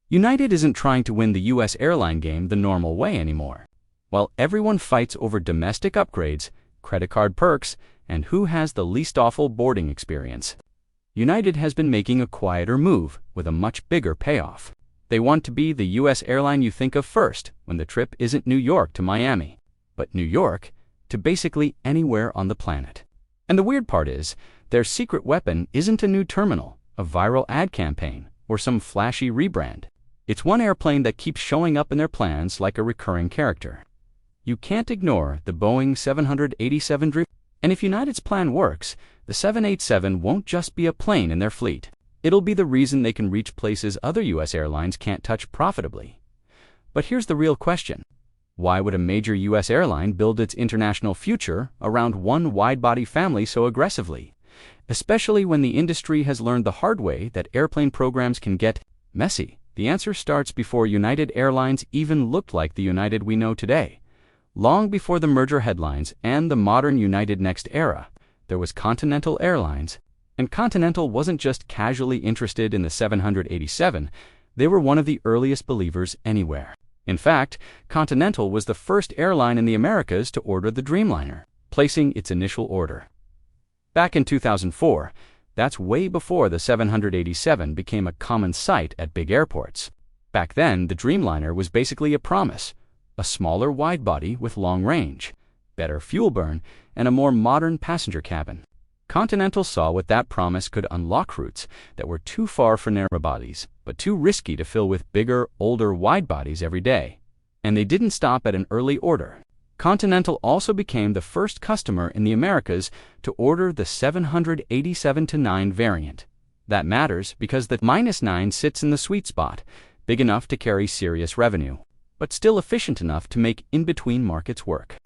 United isn't trying to win the US airline game the normal way anymore. While everyone fights over domestic upgrades, credit card perks, and who has the least awful boarding experience, United has been making a quieter move with a much bigger payoff. They want to be the US airline you think of first when the trip isn't New York to Miami, but New York to basically anywhere on the planet. And the weird part is, their secret weapon isn't a new terminal, a viral ad campaign, or some flashy rebrand. It's one airplane that keeps showing up in their plans like a recurring character. You can't ignore the Boeing 787 Dreamliner. And if United's plan works, the 787 won't just be a plane in their fleet. It'll be the reason they can reach places other US airlines can't touch profitably. But here's the real question. Why would a major US airline build its international future around one wide-body family so aggressively? Especially when the industry has learned the hard way that airplane programs can get messy. The answer starts before United Airlines even looked like the United we know today. Long before the merger headlines and the modern United Next era, there was Continental Airlines. And Continental wasn't just casually interested in the 787, they were one of the earliest believers anywhere. In fact, Continental was the first airline in the Americas to order the Dreamliner, placing its initial order. Back in 2004, that's way before the 787 became a common sight at big airports. Back then, the Dreamliner was basically a promise, a smaller wide-body with long range, better fuel burn, and a more modern passenger cabin. Continental saw what that promise could unlock routes that were too far for narrow bodies, but too risky to fill with bigger, older wide bodies every day. And they didn't stop at an early order. Continental also became the first customer in the Americas to order the 787-9 variant. That matters because the -9 sits in the sweet spot, big enough to carry serious revenue, but still efficient enough to make in-between markets work.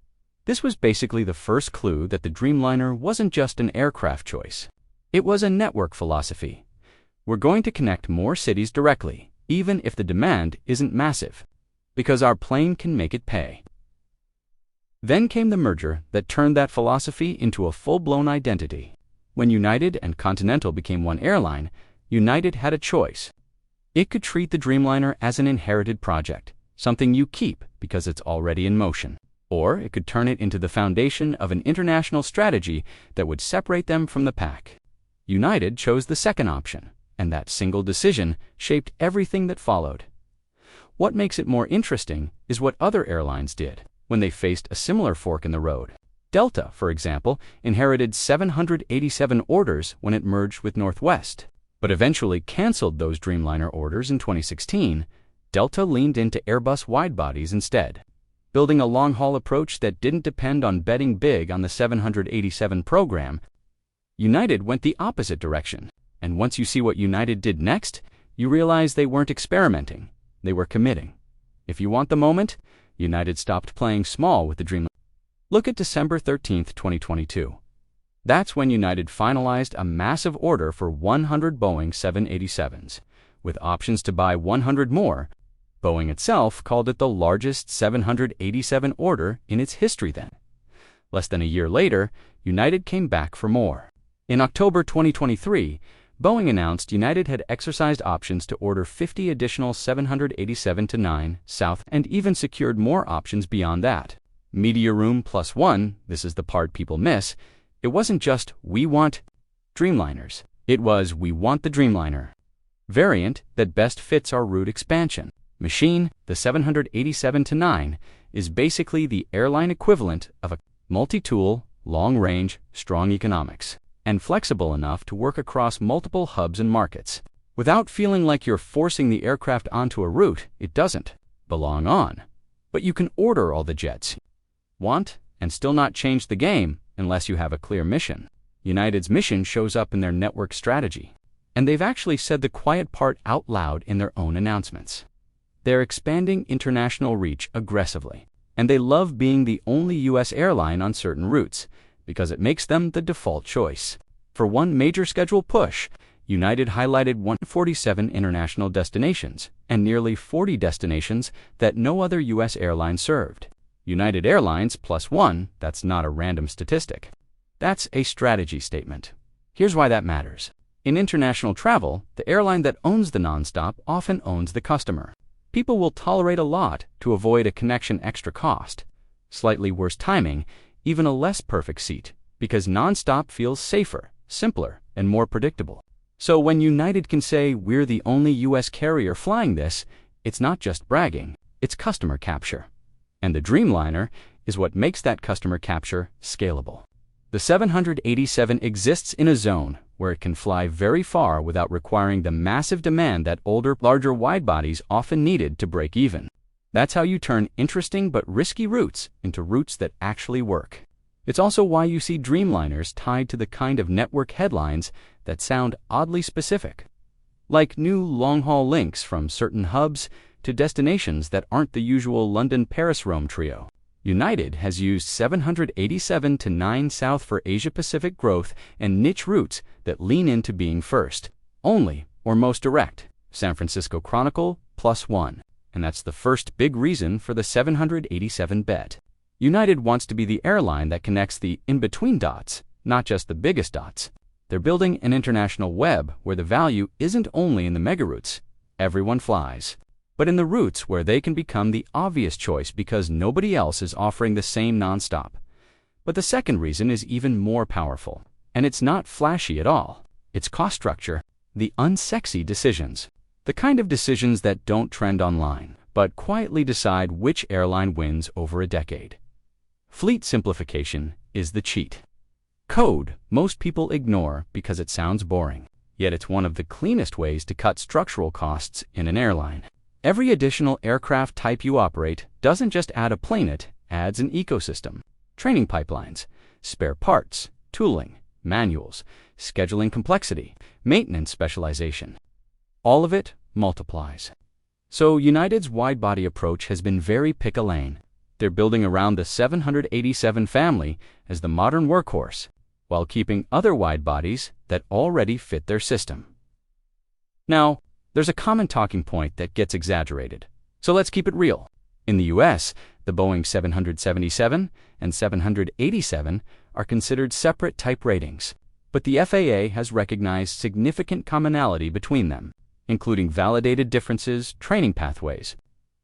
This was basically the first clue that the Dreamliner wasn't just an aircraft choice. It was a network philosophy. We're going to connect more cities directly, even if the demand isn't massive, because our plane can make it pay. Then came the merger that turned that philosophy into a full-blown identity. When United and Continental became one airline, United had a choice. It could treat the Dreamliner as an inherited project, something you keep because it's already in motion. Or it could turn it into the foundation of an international strategy that would separate them from the pack. United chose the second option, and that single decision shaped everything that followed. What makes it more interesting is what other airlines did when they faced a similar fork in the road. Delta, for example, inherited 787 orders when it merged with Northwest, but eventually canceled those Dreamliner orders in 2016. Delta leaned into Airbus widebodies instead, building a long-haul approach that didn't depend on betting big on the 787 program. United went the opposite direction, and once you see what United did next, you realize they weren't experimenting, they were committing. If you want the moment, United stopped playing small with the Dreamliner. Look at December 13, 2022. That's when United finalized a massive order for 100 Boeing 787s, with options to buy 100 more. Boeing itself called it the largest 787 order in its history then. Less than a year later, United came back for more. In October 2023, Boeing announced United had exercised options to order 50 additional 787-9 South and even secured more options beyond that. Media room plus one, this is the part people miss. It wasn't just, we want Dreamliners. It was, we want the Dreamliner variant that best fits our route expansion. Machine, the 787-9, is basically the airline equivalent of a multi-tool, long-range, strong economics, and flexible enough to work across multiple hubs and markets. Without feeling like you're forcing the aircraft onto a route it doesn't belong on. But you can order all the jets you want and still not change the game unless you have a clear mission. United's mission shows up in their network strategy, and they've actually said the quiet part out loud in their own announcements. They're expanding international reach aggressively, and they love being the only US airline on certain routes because it makes them the default choice. For one major schedule push, United highlighted 147 international destinations and nearly 40 destinations that no other US airline served. United Airlines plus one, that's not a random statistic. That's a strategy statement. Here's why that matters. In international travel, the airline that owns the nonstop often owns the customer. People will tolerate a lot to avoid a connection extra cost, slightly worse timing, even a less perfect seat, because nonstop feels safer, simpler, and more predictable. So when United can say we're the only US carrier flying this, it's not just bragging, it's customer capture. And the Dreamliner is what makes that customer capture scalable. The 787 exists in a zone where it can fly very far without requiring the massive demand that older, larger widebodies often needed to break even. That's how you turn interesting but risky routes into routes that actually work. It's also why you see Dreamliners tied to the kind of network headlines that sound oddly specific, like new long-haul links from certain hubs to destinations that aren't the usual London-Paris-Rome trio. United has used 787 to 9 South for Asia-Pacific growth and niche routes that lean into being first, only, or most direct. San Francisco Chronicle +1. And that's the first big reason for the 787 bet. United wants to be the airline that connects the in-between dots, not just the biggest dots. They're building an international web where the value isn't only in the mega routes, everyone flies, but in the routes where they can become the obvious choice because nobody else is offering the same nonstop. But the second reason is even more powerful, and it's not flashy at all. It's cost structure, the unsexy decisions, the kind of decisions that don't trend online, but quietly decide which airline wins over a decade. Fleet simplification is the cheat. Code most people ignore because it sounds boring, yet it's one of the cleanest ways to cut structural costs in an airline. Every additional aircraft type you operate doesn't just add a plane, it adds an ecosystem. Training pipelines, spare parts, tooling, manuals, scheduling complexity, maintenance specialization. All of it multiplies. So United's wide-body approach has been very pick a lane. They're building around the 787 family as the modern workhorse, while keeping other wide-bodies that already fit their system. Now, there's a common talking point that gets exaggerated, so let's keep it real. In the US, the Boeing 777 and 787 are considered separate type ratings, but the FAA has recognized significant commonality between them, including validated differences, training pathways.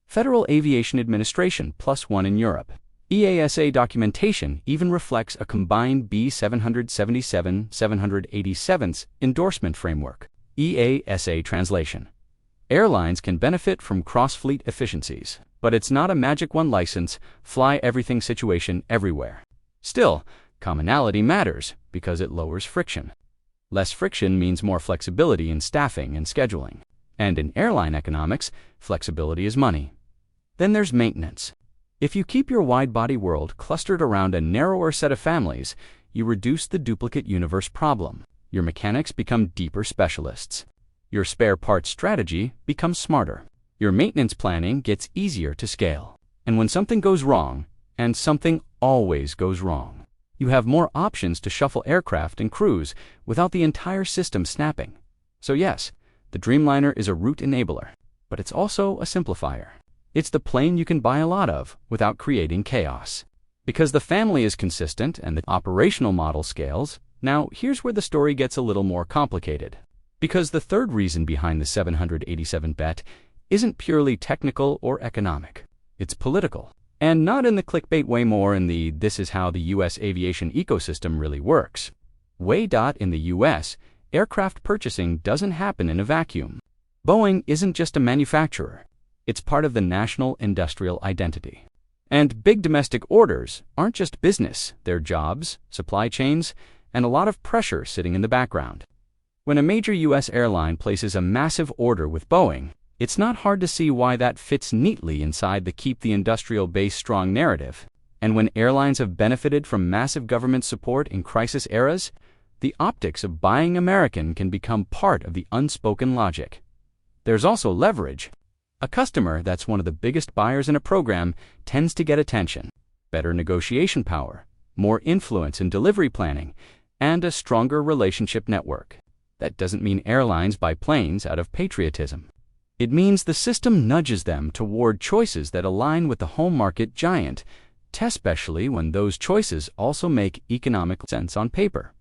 Federal Aviation Administration +1 in Europe. EASA documentation even reflects a combined B777-787's endorsement framework. EASA translation. Airlines can benefit from cross-fleet efficiencies, but it's not a magic one license, fly everything situation everywhere. Still, commonality matters because it lowers friction. Less friction means more flexibility in staffing and scheduling. And in airline economics, flexibility is money. Then there's maintenance. If you keep your wide-body world clustered around a narrower set of families, you reduce the duplicate universe problem. Your mechanics become deeper specialists. Your spare parts strategy becomes smarter. Your maintenance planning gets easier to scale. And when something goes wrong, and something always goes wrong, you have more options to shuffle aircraft and crews without the entire system snapping. So yes, the Dreamliner is a route enabler, but it's also a simplifier. It's the plane you can buy a lot of without creating chaos. Because the family is consistent and the operational model scales, now here's where the story gets a little more complicated. Because the third reason behind the 787 bet isn't purely technical or economic. It's political. And not in the clickbait way, more in the this is how the US aviation ecosystem really works. In the US, aircraft purchasing doesn't happen in a vacuum. Boeing isn't just a manufacturer. It's part of the national industrial identity. And big domestic orders aren't just business, they're jobs, supply chains, and a lot of pressure sitting in the background. When a major US airline places a massive order with Boeing, it's not hard to see why that fits neatly inside the keep the industrial base strong narrative. And when airlines have benefited from massive government support in crisis eras, the optics of buying American can become part of the unspoken logic. There's also leverage. A customer that's one of the biggest buyers in a program tends to get attention, better negotiation power, more influence in delivery planning, and a stronger relationship network. That doesn't mean airlines buy planes out of patriotism. It means the system nudges them toward choices that align with the home market giant, especially when those choices also make economic sense on paper.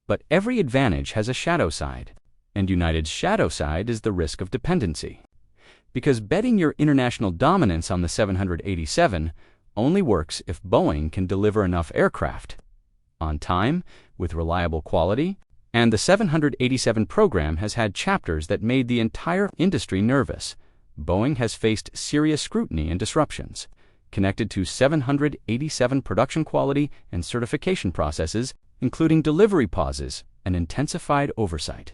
But every advantage has a shadow side. And United's shadow side is the risk of dependency. Because betting your international dominance on the 787 only works if Boeing can deliver enough aircraft on time, with reliable quality, and the 787 program has had chapters that made the entire industry nervous. Boeing has faced serious scrutiny and disruptions connected to 787 production quality and certification processes, including delivery pauses and intensified oversight.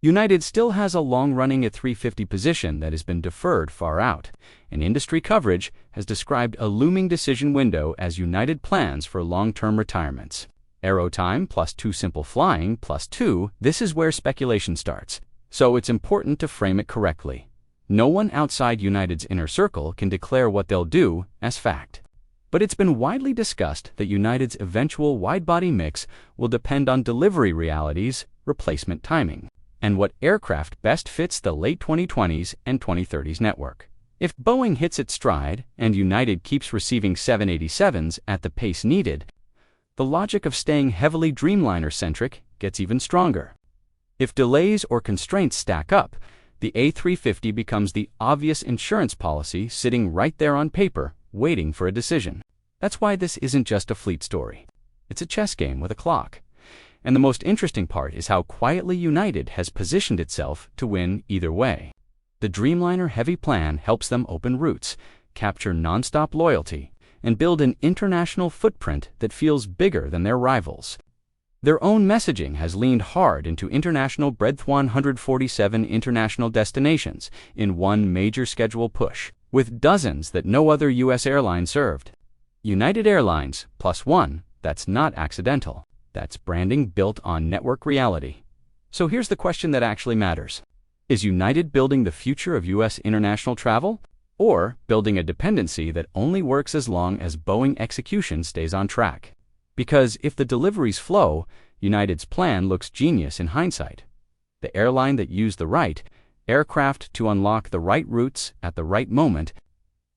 United still has a long-running A350 position that has been deferred far out, and industry coverage has described a looming decision window as United plans for long-term retirements. Aero time plus 2 simple flying plus 2, this is where speculation starts, so it's important to frame it correctly. No one outside United's inner circle can declare what they'll do as fact. But it's been widely discussed that United's eventual wide-body mix will depend on delivery realities, replacement timing, and what aircraft best fits the late 2020s and 2030s network. If Boeing hits its stride and United keeps receiving 787s at the pace needed, the logic of staying heavily Dreamliner-centric gets even stronger. If delays or constraints stack up, the A350 becomes the obvious insurance policy sitting right there on paper, waiting for a decision. That's why this isn't just a fleet story. It's a chess game with a clock. And the most interesting part is how quietly United has positioned itself to win either way. The Dreamliner heavy plan helps them open routes, capture nonstop loyalty, and build an international footprint that feels bigger than their rivals. Their own messaging has leaned hard into international breadth, 147 international destinations in one major schedule push, with dozens that no other U.S. airline served. United Airlines +1, that's not accidental. That's branding built on network reality. So here's the question that actually matters. Is United building the future of U.S. international travel, or building a dependency that only works as long as Boeing execution stays on track? Because if the deliveries flow, United's plan looks genius in hindsight. The airline that used the right aircraft to unlock the right routes at the right moment.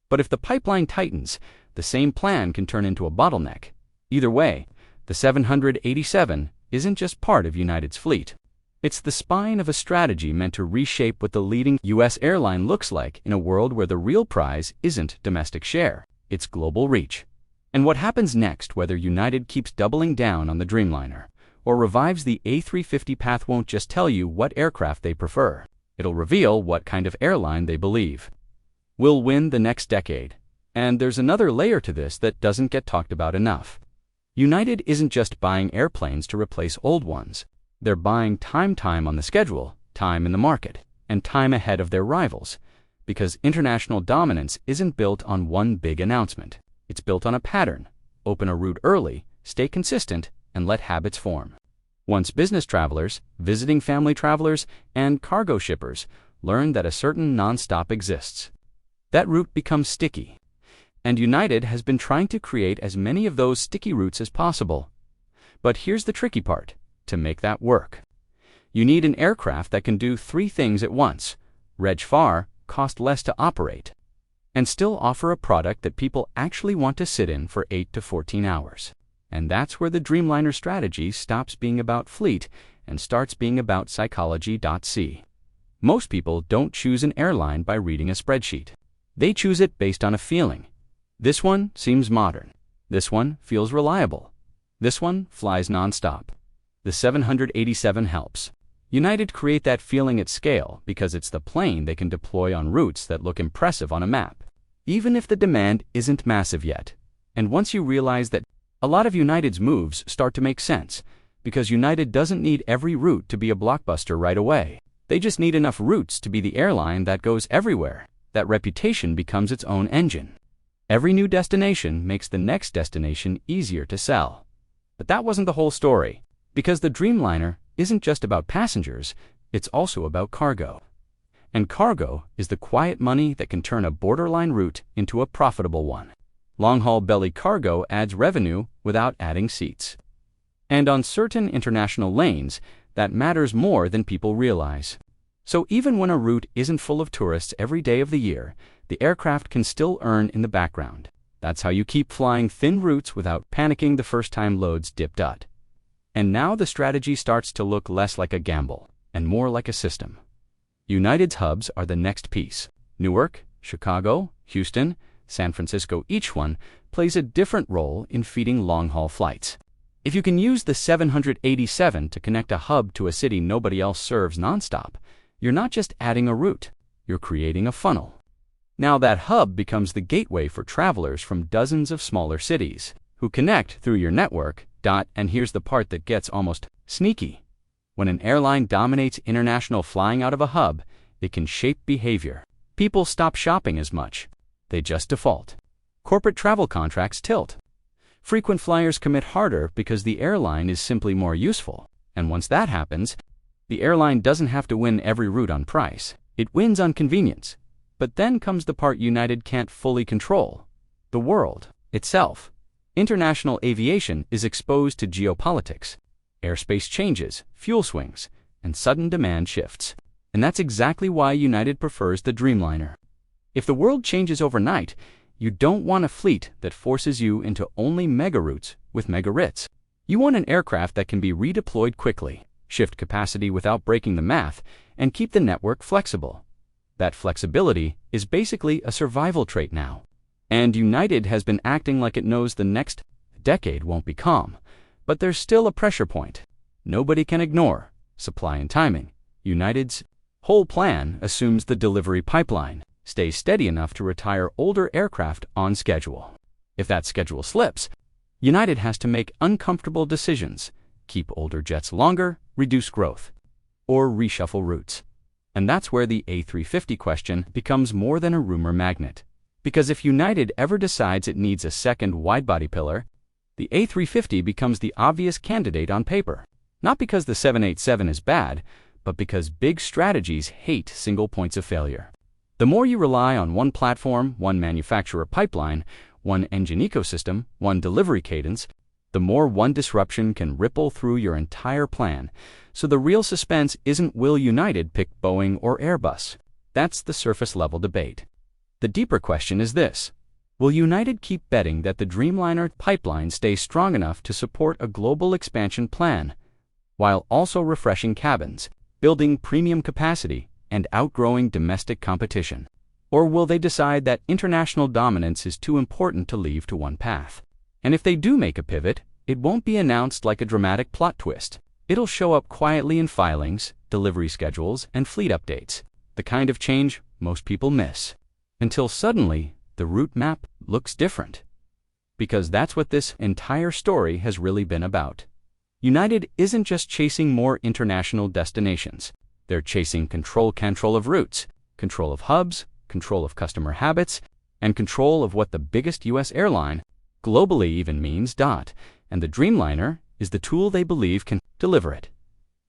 But if the pipeline tightens, the same plan can turn into a bottleneck. Either way, the 787 isn't just part of United's fleet. It's the spine of a strategy meant to reshape what the leading U.S. airline looks like in a world where the real prize isn't domestic share, it's global reach. And what happens next, whether United keeps doubling down on the Dreamliner or revives the A350 path, won't just tell you what aircraft they prefer. It'll reveal what kind of airline they believe will win the next decade. And there's another layer to this that doesn't get talked about enough. United isn't just buying airplanes to replace old ones. They're buying time on the schedule, time in the market, and time ahead of their rivals. Because international dominance isn't built on one big announcement. It's built on a pattern. Open a route early, stay consistent, and let habits form. Once business travelers, visiting family travelers, and cargo shippers learn that a certain nonstop exists, that route becomes sticky. And United has been trying to create as many of those sticky routes as possible. But here's the tricky part. To make that work, you need an aircraft that can do 3 things at once: reg far, cost less to operate, and still offer a product that people actually want to sit in for 8 to 14 hours. And that's where the Dreamliner strategy stops being about fleet and starts being about psychology.c. Most people don't choose an airline by reading a spreadsheet. They choose it based on a feeling. This one seems modern. This one feels reliable. This one flies nonstop. The 787 helps. United create that feeling at scale because it's the plane they can deploy on routes that look impressive on a map, even if the demand isn't massive yet. And once you realize that, a lot of United's moves start to make sense, because United doesn't need every route to be a blockbuster right away. They just need enough routes to be the airline that goes everywhere. That reputation becomes its own engine. Every new destination makes the next destination easier to sell. But that wasn't the whole story. Because the Dreamliner isn't just about passengers, it's also about cargo. And cargo is the quiet money that can turn a borderline route into a profitable one. Long-haul belly cargo adds revenue without adding seats. And on certain international lanes, that matters more than people realize. So even when a route isn't full of tourists every day of the year, the aircraft can still earn in the background. That's how you keep flying thin routes without panicking the first time loads dip. And now the strategy starts to look less like a gamble and more like a system. United's hubs are the next piece. Newark, Chicago, Houston, San Francisco, each one plays a different role in feeding long-haul flights. If you can use the 787 to connect a hub to a city nobody else serves nonstop, you're not just adding a route, you're creating a funnel. Now that hub becomes the gateway for travelers from dozens of smaller cities who connect through your network. And here's the part that gets almost sneaky. When an airline dominates international flying out of a hub, it can shape behavior. People stop shopping as much. They just default. Corporate travel contracts tilt. Frequent flyers commit harder because the airline is simply more useful. And once that happens, the airline doesn't have to win every route on price. It wins on convenience. But then comes the part United can't fully control: the world itself. International aviation is exposed to geopolitics. Airspace changes, fuel swings, and sudden demand shifts. And that's exactly why United prefers the Dreamliner. If the world changes overnight, you don't want a fleet that forces you into only mega routes with mega writs. You want an aircraft that can be redeployed quickly, shift capacity without breaking the math, and keep the network flexible. That flexibility is basically a survival trait now. And United has been acting like it knows the next decade won't be calm. But there's still a pressure point nobody can ignore: supply and timing. United's whole plan assumes the delivery pipeline stays steady enough to retire older aircraft on schedule. If that schedule slips, United has to make uncomfortable decisions: keep older jets longer, reduce growth, or reshuffle routes. And that's where the A350 question becomes more than a rumor magnet. Because if United ever decides it needs a second widebody pillar, the A350 becomes the obvious candidate on paper. Not because the 787 is bad, but because big strategies hate single points of failure. The more you rely on one platform, one manufacturer pipeline, one engine ecosystem, one delivery cadence, the more one disruption can ripple through your entire plan. So the real suspense isn't will United pick Boeing or Airbus. That's the surface-level debate. The deeper question is this: will United keep betting that the Dreamliner pipeline stays strong enough to support a global expansion plan, while also refreshing cabins, building premium capacity, and outgrowing domestic competition? Or will they decide that international dominance is too important to leave to one path? And if they do make a pivot, it won't be announced like a dramatic plot twist. It'll show up quietly in filings, delivery schedules, and fleet updates, the kind of change most people miss. Until suddenly, the route map looks different. Because that's what this entire story has really been about. United isn't just chasing more international destinations. They're chasing control of routes, control of hubs, control of customer habits, and control of what the biggest U.S. airline globally even means. And the Dreamliner is the tool they believe can deliver it.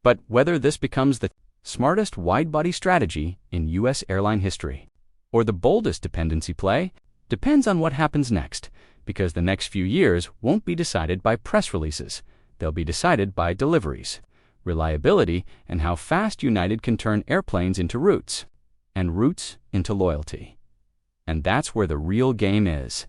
But whether this becomes the smartest wide-body strategy in U.S. airline history, or the boldest dependency play, depends on what happens next, because the next few years won't be decided by press releases. They'll be decided by deliveries, reliability, and how fast United can turn airplanes into routes, and routes into loyalty. And that's where the real game is.